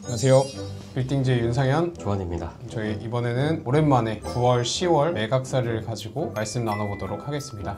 안녕하세요. 빌딩즈 윤상현 조한입니다. 저희 이번에는 오랜만에 9월, 10월 매각사를 가지고 말씀 나눠보도록 하겠습니다.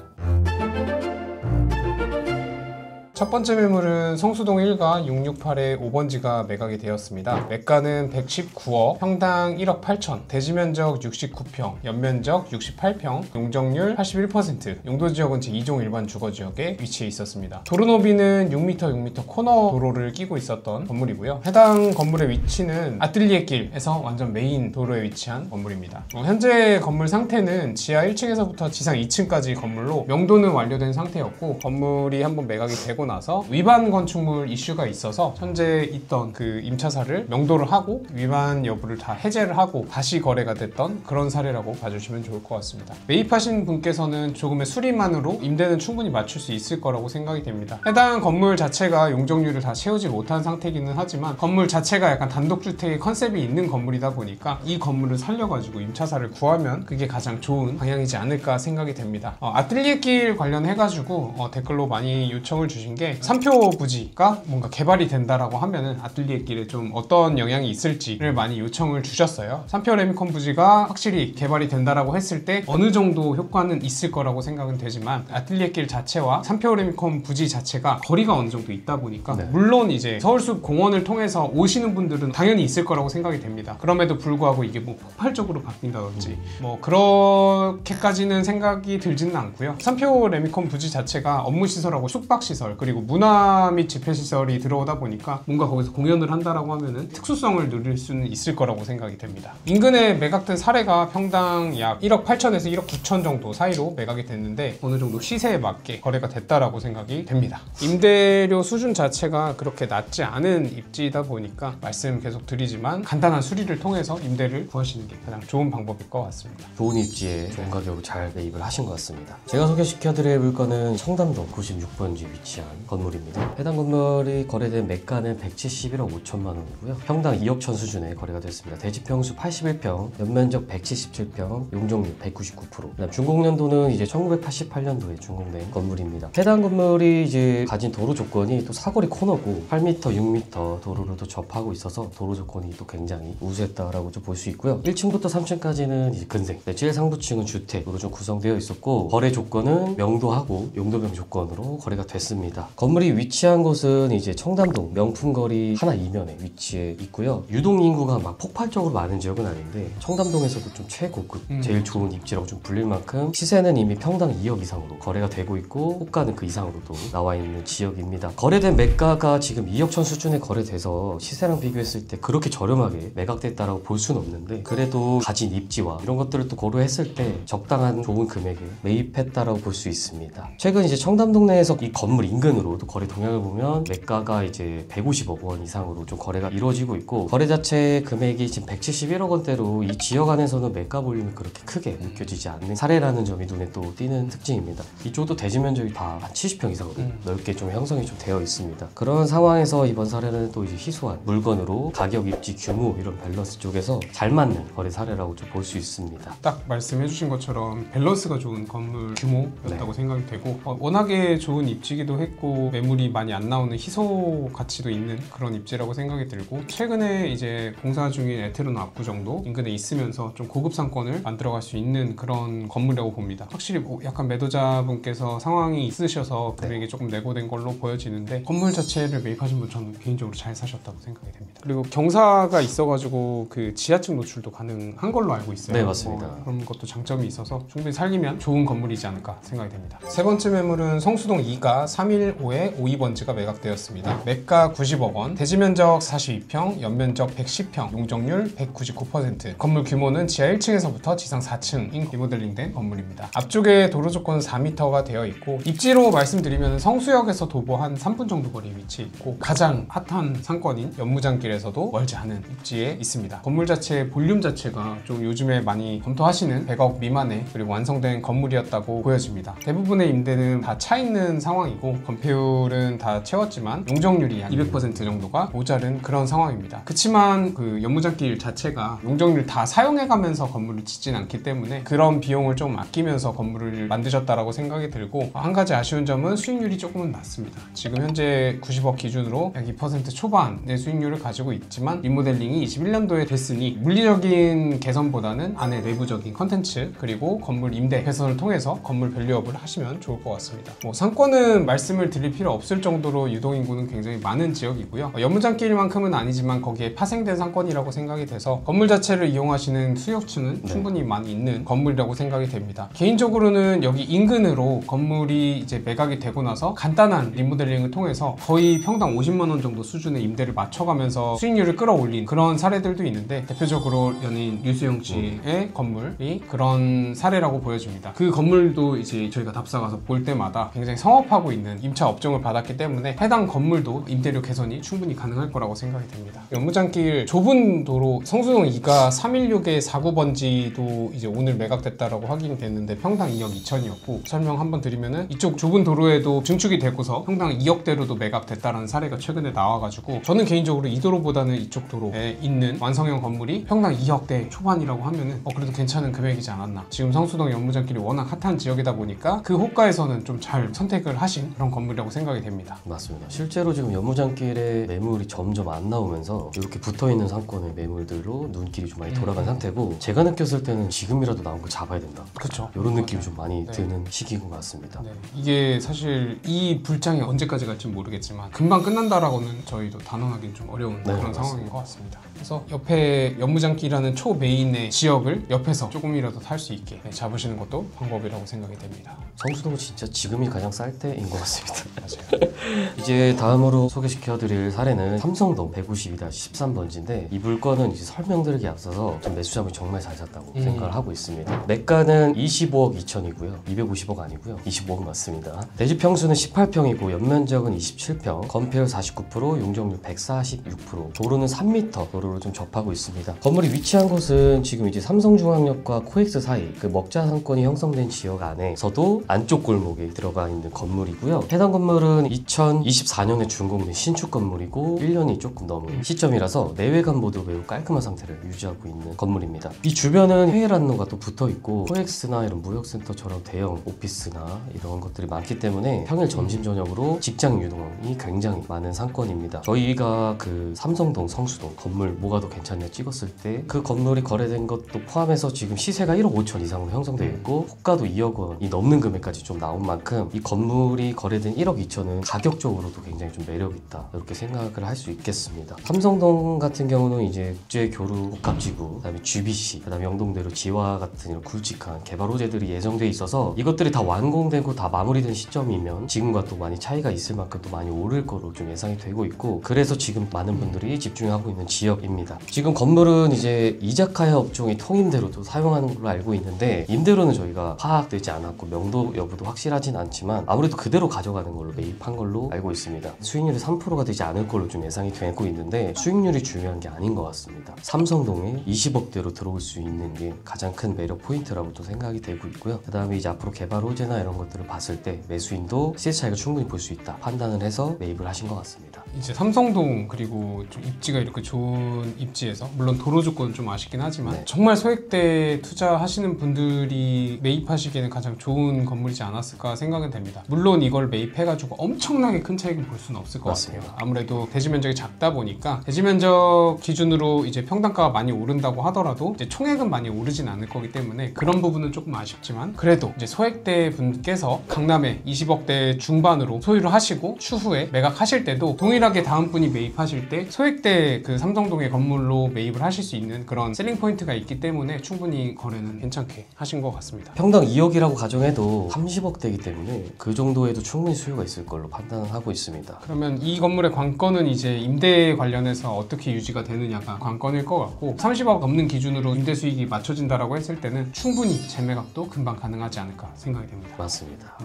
첫 번째 매물은 성수동 1가 668의 5번지가 매각이 되었습니다. 매가는 119억, 평당 1억 8천, 대지면적 69평, 연면적 68평, 용적률 81%, 용도지역은 제2종 일반 주거지역에 위치해 있었습니다. 도로 너비는 6m 코너 도로를 끼고 있었던 건물이고요. 해당 건물의 위치는 아뜰리에 길에서 완전 메인 도로에 위치한 건물입니다. 현재 건물 상태는 지하 1층에서부터 지상 2층까지 건물로 명도는 완료된 상태였고, 건물이 한번 매각이 되고 나서 위반 건축물 이슈가 있어서 현재 있던 그 임차사를 명도를 하고 위반 여부를 다 해제를 하고 다시 거래가 됐던 그런 사례라고 봐주시면 좋을 것 같습니다. 매입하신 분께서는 조금의 수리만으로 임대는 충분히 맞출 수 있을 거라고 생각이 됩니다. 해당 건물 자체가 용적률을 다 채우지 못한 상태이기는 하지만 건물 자체가 약간 단독주택의 컨셉이 있는 건물이다 보니까 이 건물을 살려가지고 임차사를 구하면 그게 가장 좋은 방향이지 않을까 생각이 됩니다. 아뜰리에 길 관련해가지고 댓글로 많이 요청을 주신 게 3표 부지가 뭔가 개발이 된다라고 하면은 아뜰리에 길에 좀 어떤 영향이 있을지를 많이 요청을 주셨어요. 3표 레미콘 부지가 확실히 개발이 된다라고 했을 때 어느 정도 효과는 있을 거라고 생각은 되지만, 아뜰리에 길 자체와 3표 레미콘 부지 자체가 거리가 어느 정도 있다 보니까 물론 이제 서울숲 공원을 통해서 오시는 분들은 당연히 있을 거라고 생각이 됩니다. 그럼에도 불구하고 이게 뭐 폭발적으로 바뀐다든지 뭐 그렇게까지는 생각이 들지는 않고요. 3표 레미콘 부지 자체가 업무시설하고 숙박시설 그리고 문화 및 집회시설이 들어오다 보니까 뭔가 거기서 공연을 한다라고 하면은 특수성을 누릴 수는 있을 거라고 생각이 됩니다. 인근에 매각된 사례가 평당 약 1억 8천에서 1억 9천 정도 사이로 매각이 됐는데 어느 정도 시세에 맞게 거래가 됐다라고 생각이 됩니다. 임대료 수준 자체가 그렇게 낮지 않은 입지이다 보니까 말씀 계속 드리지만 간단한 수리를 통해서 임대를 구하시는 게 가장 좋은 방법일 것 같습니다. 좋은 입지에 좋은 가격으로 잘 매입을 하신 것 같습니다. 제가 소개시켜드릴 물건은 청담동 96번지에 위치한 건물입니다. 해당 건물이 거래된 매가는 171억 5천만 원이고요. 평당 2억 천 수준에 거래가 됐습니다. 대지평수 81평, 연면적 177평, 용적률 199%. 그다음 준공년도는 이제 1988년도에 준공된 건물입니다. 해당 건물이 이제 가진 도로 조건이 또 사거리 코너고 8m, 6m 도로로도 접하고 있어서 도로 조건이 또 굉장히 우수했다라고 좀 볼 수 있고요. 1층부터 3층까지는 이제 근생, 제일 상부층은 주택으로 좀 구성되어 있었고, 거래 조건은 명도하고 용도명 조건으로 거래가 됐습니다. 건물이 위치한 곳은 이제 청담동 명품거리 하나 이면에 위치해 있고요. 유동 인구가 막 폭발적으로 많은 지역은 아닌데 청담동에서도 좀 최고급, 제일 좋은 입지라고 좀 불릴 만큼 시세는 이미 평당 2억 이상으로 거래가 되고 있고, 호가는 그 이상으로도 나와 있는 지역입니다. 거래된 매가가 지금 2억 천 수준에 거래돼서 시세랑 비교했을 때 그렇게 저렴하게 매각됐다라고 볼 수는 없는데, 그래도 가진 입지와 이런 것들을 또 고려했을 때 적당한 좋은 금액에 매입했다라고 볼 수 있습니다. 최근 이제 청담동 내에서 이 건물 인근으로 또 거래 동향을 보면 매가가 이제 150억 원 이상으로 좀 거래가 이루어지고 있고, 거래 자체 금액이 지금 171억 원대로 이 지역 안에서는 매가 볼륨이 그렇게 크게 느껴지지 않는 사례라는 점이 눈에 또 띄는 특징입니다. 이쪽도 대지 면적이 다 한 70평 이상으로 넓게 좀 형성이 좀 되어 있습니다. 그런 상황에서 이번 사례는 또 이제 희소한 물건으로 가격, 입지, 규모 이런 밸런스 쪽에서 잘 맞는 거래 사례라고 좀 볼 수 있습니다. 딱 말씀해주신 것처럼 밸런스가 좋은 건물 규모였다고 생각이 되고, 워낙에 좋은 입지기도 했고 매물이 많이 안 나오는 희소 가치도 있는 그런 입지라고 생각이 들고, 최근에 이제 공사 중인 에테르노 압구정도 인근에 있으면서 좀 고급 상권을 만들어갈 수 있는 그런 건물이라고 봅니다. 확실히 뭐 약간 매도자분께서 상황이 있으셔서 금액이 조금 내고된 걸로 보여지는데, 건물 자체를 매입하신 분 저는 개인적으로 잘 사셨다고 생각이 됩니다. 그리고 경사가 있어가지고 그 지하층 노출도 가능한 걸로 알고 있어요. 네, 맞습니다. 그런 것도 장점이 있어서 충분히 살기면 좋은 건물이지 않을까 생각이 됩니다. 세 번째 매물은 성수동 2가 315의 52번지가 매각되었습니다. 매가 90억 원, 대지면적 42평, 연면적 110평, 용적률 199%. 건물 규모는 지하 1층에서부터 지상 4층인 리모델링된 건물입니다. 앞쪽에 도로 조건 4m가 되어 있고, 입지로 말씀드리면 성수역에서 도보 한 3분 정도 거리에 위치해 있고, 가장 핫한 상권인 연무장길에서도 멀지 않은 입지에 있습니다. 건물 자체의 볼륨 자체가 좀 요즘에 많이 검토하시는 100억 미만의 그리고 완성된 건물이었다고 보여집니다. 대부분의 임대는 다 차 있는 상황이고, 건폐율은 다 채웠지만 용적률이 한 200% 정도가 모자른 그런 상황입니다. 그치만 그 연무장길 자체가 용적률 다 사용해가면서 건물을 짓진 않기 때문에 그런 비용을 좀 아끼면서 건물을 만드셨다라고 생각이 들고, 한 가지 아쉬운 점은 수익률이 조금은 낮습니다. 지금 현재 90억 기준으로 약 2% 초반의 수익률을 가지고 있지만 리모델링이 21년도에 됐으니 물리적인 개선보다는 안에 내부적인 컨텐츠 그리고 건물 임대 개선을 통해서 건물 밸류업을 하시면 좋을 것 같습니다. 상권은 말씀을 드릴 필요 없을 정도로 유동인구는 굉장히 많은 지역이고요. 연무장길만큼은 아니지만 거기에 파생된 상권이라고 생각이 돼서 건물 자체를 이용하시는 수요층은 충분히 많이 있는 건물이라고 생각이 됩니다. 개인적으로는 여기 인근으로 건물이 이제 매각이 되고 나서 간단한 리모델링을 통해서 거의 평당 50만 원 정도 수준의 임대를 맞춰가면서 수익률을 끌어올린 그런 사례들도 있는데, 대표적으로 연예인 류수영 씨의 건물이 그런 사례라고 보여집니다. 그 건물도 이제 저희가 답사 가서 볼 때마다 굉장히 성업하고 있는 임차 업종을 받았기 때문에 해당 건물도 임대료 개선이 충분히 가능할 거라고 생각이 됩니다. 연무장길 좁은 도로 성수동 2가 316의 49번지도 이제 오늘 매각됐다라고 확인됐는데 평당 2억 2천이었고, 설명 한번 드리면은 이쪽 좁은 도로에도 증축이 되고서 평당 2억대로도 매각됐다라는 사례가 최근에 나와가지고, 저는 개인적으로 이 도로보다는 이쪽 도로에 있는 완성형 건물이 평당 2억대 초반이라고 하면은 그래도 괜찮은 금액이지 않았나. 지금 성수동 연무장길이 워낙 핫한 지역이다 보니까 그 호가에서는 좀 잘 선택을 하신 그런 건물이라고 생각이 됩니다. 맞습니다. 실제로 지금 연무장길에 매물이 점점 안 나오면서 이렇게 붙어있는 상권의 매물들로 눈길이 좀 많이 돌아간 상태고, 제가 느꼈을 때는 지금이라도 나온 걸 잡아야 된다. 그렇죠. 이런 느낌이 좀 많이 드는 시기인 것 같습니다. 이게 사실 이 불장이 언제까지 갈지 모르겠지만 금방 끝난다라고는 저희도 단언하기는 좀 어려운 그런 맞습니다. 상황인 것 같습니다. 그래서 옆에 연무장길이라는 초메인의 지역을 옆에서 조금이라도 탈 수 있게 잡으시는 것도 방법이라고 생각이 됩니다. 성수동은 진짜 지금이 가장 쌀 때인 것 같습니다. 맞아요. 이제 다음으로 소개시켜드릴 사례는 삼성동 152-13번지인데, 이 물건은 이제 설명드리기 앞서서 좀 매수자분이 정말 잘 샀다고 생각을 하고 있습니다. 매가는 25억 2천이고요. 250억 아니고요. 25억 맞습니다. 대지 평수는 18평이고 연면적은 27평, 건폐율 49%, 용적률 146%, 도로는 3m 도로로 좀 접하고 있습니다. 건물이 위치한 곳은 지금 이제 삼성중앙역과 코엑스 사이 그 먹자 상권이 형성된 지역 안에서도 안쪽 골목에 들어가 있는 건물이고요. 해당 건물은 2024년에 준공된 신축 건물이고 1년이 조금 넘은 시점이라서 내외관보도 매우 깔끔한 상태를 유지하고 있는 건물입니다. 이 주변은 해외란로가 또 붙어 있고 코엑스나 이런 무역센터처럼 대형 오피스나 이런 것들이 많기 때문에 평일 점심 저녁으로 직장 유동이 굉장히 많은 상권입니다. 저희가 그 삼성동 성수동 건물 뭐가 더 괜찮냐 찍었을 때 그 건물이 거래된 것도 포함해서 지금 시세가 1억 5천 이상으로 형성되어 있고 호가도 2억 원이 넘는 금액까지 좀 나온 만큼 이 건물이 거래된 1억 2천은 가격적으로도 굉장히 좀 매력있다, 이렇게 생각을 할 수 있겠습니다. 삼성동 같은 경우는 이제 국제교류 복합지구, 그다음에 GBC, 그다음에 영동대로 지와 같은 이런 굵직한 개발 호재들이 예정돼 있어서 이것들이 다 완공되고 다 마무리된 시점이면 지금과 또 많이 차이가 있을 만큼 또 많이 오를 거로 좀 예상이 되고 있고, 그래서 지금 많은 분들이 집중하고 있는 지역입니다. 지금 건물은 이제 이자카야 업종이 통임대로도 사용하는 걸로 알고 있는데, 임대료는 저희가 파악되지 않았고 명도 여부도 확실하진 않지만 아무래도 그대로 가져가는 걸로 매입한 걸로 알고 있습니다. 수익률이 3%가 되지 않을 걸로 좀 예상이 되고 있는데, 수익률이 중요한 게 아닌 것 같습니다. 삼성동에 20억대로 들어올 수 있는 게 가장 큰 매력 포인트라고 또 생각이 되고 있고요. 그 다음에 이제 앞으로 개발 호재나 이런 것들을 봤을 때 매수인도 시세 차익을 충분히 볼 수 있다 판단을 해서 매입을 하신 것 같습니다. 이제 삼성동 그리고 좀 입지가 이렇게 좋은 입지에서, 물론 도로 조건은 좀 아쉽긴 하지만 정말 소액대 투자하시는 분들이 매입하시기에는 가장 좋은 건물이지 않았을까 생각은 됩니다. 물론 이걸 매입해가지고 엄청나게 큰 차익을 볼 수는 없을 것 같아요. 아무래도 대지 면적이 작다 보니까 대지 면적 기준으로 이제 평당가가 많이 오른다고 하더라도 이제 총액은 많이 오르진 않을 거기 때문에 그런 부분은 조금 아쉽지만, 그래도 이제 소액대 분께서 강남에 20억대 중반으로 소유를 하시고 추후에 매각하실 때도 동일하게 다음 분이 매입하실 때 소액대 그 삼성동의 건물로 매입을 하실 수 있는 그런 셀링 포인트가 있기 때문에 충분히 거래는 괜찮게 하신 것 같습니다. 평당 2억이라고 가정해도 30억대이기 때문에 그 정도에도 충분히 수요가 있을 걸로 판단을 하고 있습니다. 그러면 이 건물의 관건은 이제 임대 관련해서 어떻게 유지가 되느냐가 관건일 것 같고, 30억 넘는 기준으로 임대 수익이 맞춰진다라고 했을 때는 충분히 재매각도 금방 가능하지 않을까 생각이 됩니다. 맞습니다.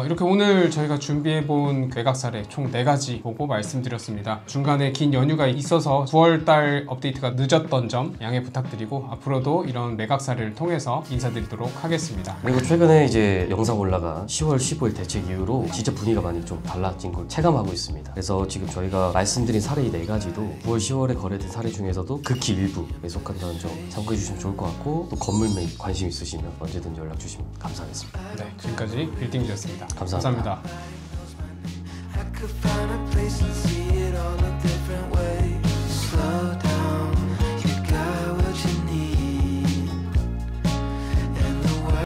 이렇게 오늘 저희가 준비해본 매각 사례 총 4가지 보고 말씀드렸습니다. 중간에 긴 연휴가 있어서 9월달 업데이트가 늦었던 점 양해 부탁드리고 앞으로도 이런 매각 사례를 통해서 인사드리도록 하겠습니다. 그리고 최근에 이제 영상 올라간 10월 15일 대책 이후로 진짜 분위기가 많이 좀 달라진 걸 체감하고 있습니다. 그래서 지금 저희가 말씀드린 사례 이 4가지도 9월 10월에 거래된 사례 중에서도 극히 일부에 속한다는 점 참고해 주시면 좋을 것 같고, 또 건물 매입 관심 있으시면 언제든지 연락 주시면 감사하겠습니다. 네, 지금까지 빌딩주였습니다. 감사합니다. 감사합니다. I could find a place and see